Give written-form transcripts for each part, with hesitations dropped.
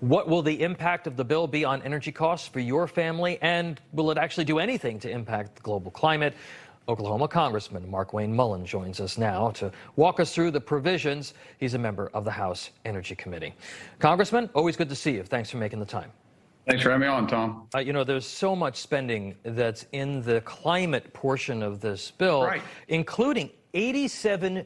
What will the impact of the bill be on energy costs for your family, and will it actually do anything to impact the global climate? Oklahoma Congressman Markwayne Mullin joins us now to walk us through the provisions. He's a member of the House Energy Committee. Congressman, always good to see you. Thanks for making the time. Thanks for having me on, Tom. You know, there's so much spending that's in the climate portion of this bill, Right. including $87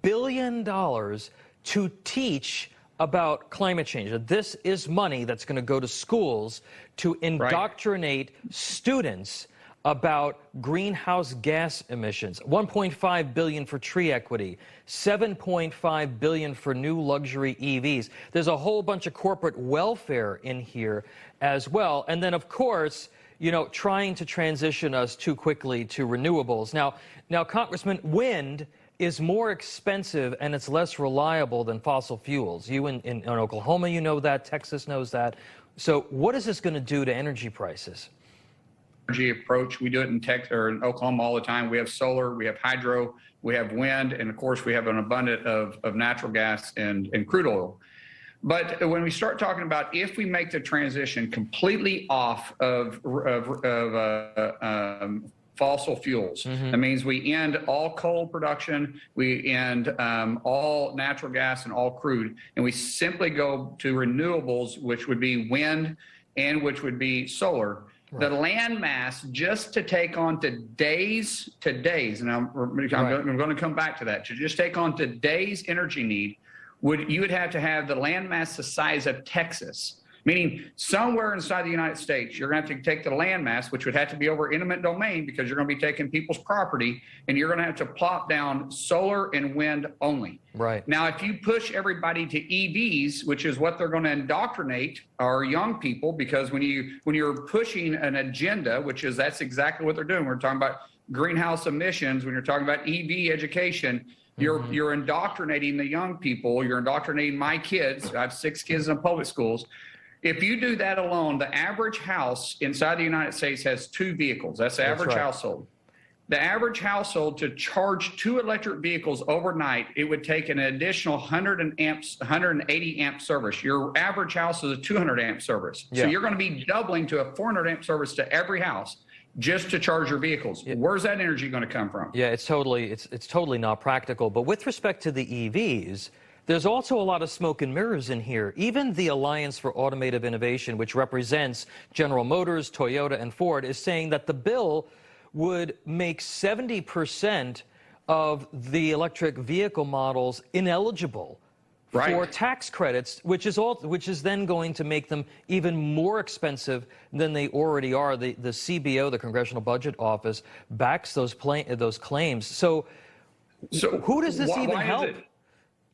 billion to teach about climate change. This is money that's going to go to schools to indoctrinate students about greenhouse gas emissions. $1.5 billion for tree equity, $7.5 billion for new luxury EVs. There's a whole bunch of corporate welfare in here as well. And then, of course, you know, trying to transition us too quickly to renewables. Now, Congressman, wind is more expensive and it's less reliable than fossil fuels. You in Oklahoma, you know that. Texas knows that. So what is this going to do to energy prices? Energy approach, we do it in Texas or in Oklahoma all the time. We have solar, we have hydro, we have wind, and of course we have an abundance of natural gas and crude oil. But when we start talking about if we make the transition completely off of fossil fuels, that means we end all coal production, we end all natural gas and all crude, and we simply go to renewables, which would be wind and which would be solar. The land mass just to take on today's, and I'm going to come back to that, to just take on today's energy need, you would have to have the land mass the size of Texas, meaning somewhere inside the United States, you're going to have to take the land mass, which would have to be over eminent domain because you're going to be taking people's property, and you're going to have to plop down solar and wind only. Right. Now, if you push everybody to EVs, which is what they're going to indoctrinate our young people, because when you're pushing an agenda, that's exactly what they're doing. We're talking about greenhouse emissions. When you're talking about EV education, you're indoctrinating the young people. You're indoctrinating my kids. I have 6 kids in public schools. If you do that alone, the average house inside the United States has 2 vehicles. That's the average household. The average household, to charge 2 electric vehicles overnight, it would take an additional 180 amp service. Your average house is a 200 amp service. Yeah. So you're going to be doubling to a 400 amp service to every house just to charge your vehicles. Yeah. Where's that energy going to come from? Yeah, it's totally not practical. But with respect to the EVs, there's also a lot of smoke and mirrors in here. Even the Alliance for Automotive Innovation, which represents General Motors, Toyota, and Ford, is saying that the bill would make 70% of the electric vehicle models ineligible for tax credits, which is then going to make them even more expensive than they already are. The CBO, the Congressional Budget Office, backs those claims. So who does this even help?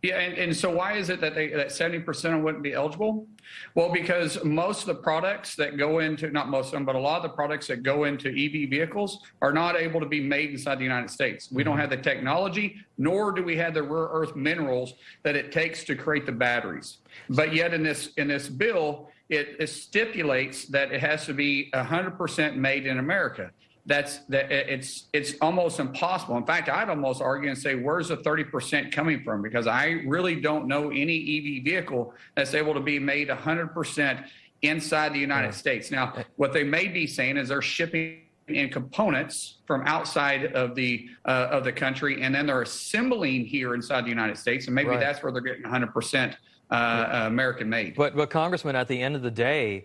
Yeah, and so why is it that that 70% wouldn't be eligible? Well, because most of the products that go into, not most of them, but a lot of the products that go into EV vehicles are not able to be made inside the United States. We don't have the technology, nor do we have the rare earth minerals that it takes to create the batteries. But yet in this bill, it stipulates that it has to be 100% made in America. It's almost impossible. In fact, I'd almost argue and say, where's the 30% coming from? Because I really don't know any EV vehicle that's able to be made 100% inside the United States. Now, what they may be saying is they're shipping in components from outside of the country, and then they're assembling here inside the United States, and maybe that's where they're getting 100% American made. But Congressman, at the end of the day,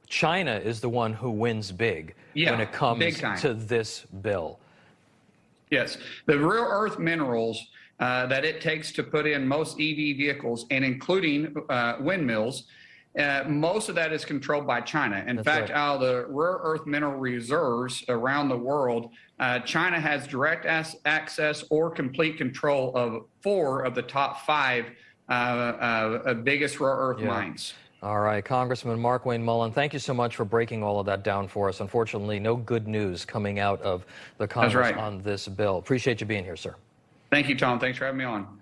China is the one who wins big when it comes to this bill. Yes. The rare earth minerals that it takes to put in most EV vehicles, and including windmills, most of that is controlled by China. In fact, out of the rare earth mineral reserves around the world, China has direct access or complete control of 4 of the top 5 biggest rare earth mines. All right, Congressman Markwayne Mullin, thank you so much for breaking all of that down for us. Unfortunately, no good news coming out of the Congress on this bill. Appreciate you being here, sir. Thank you, Tom. Thanks for having me on.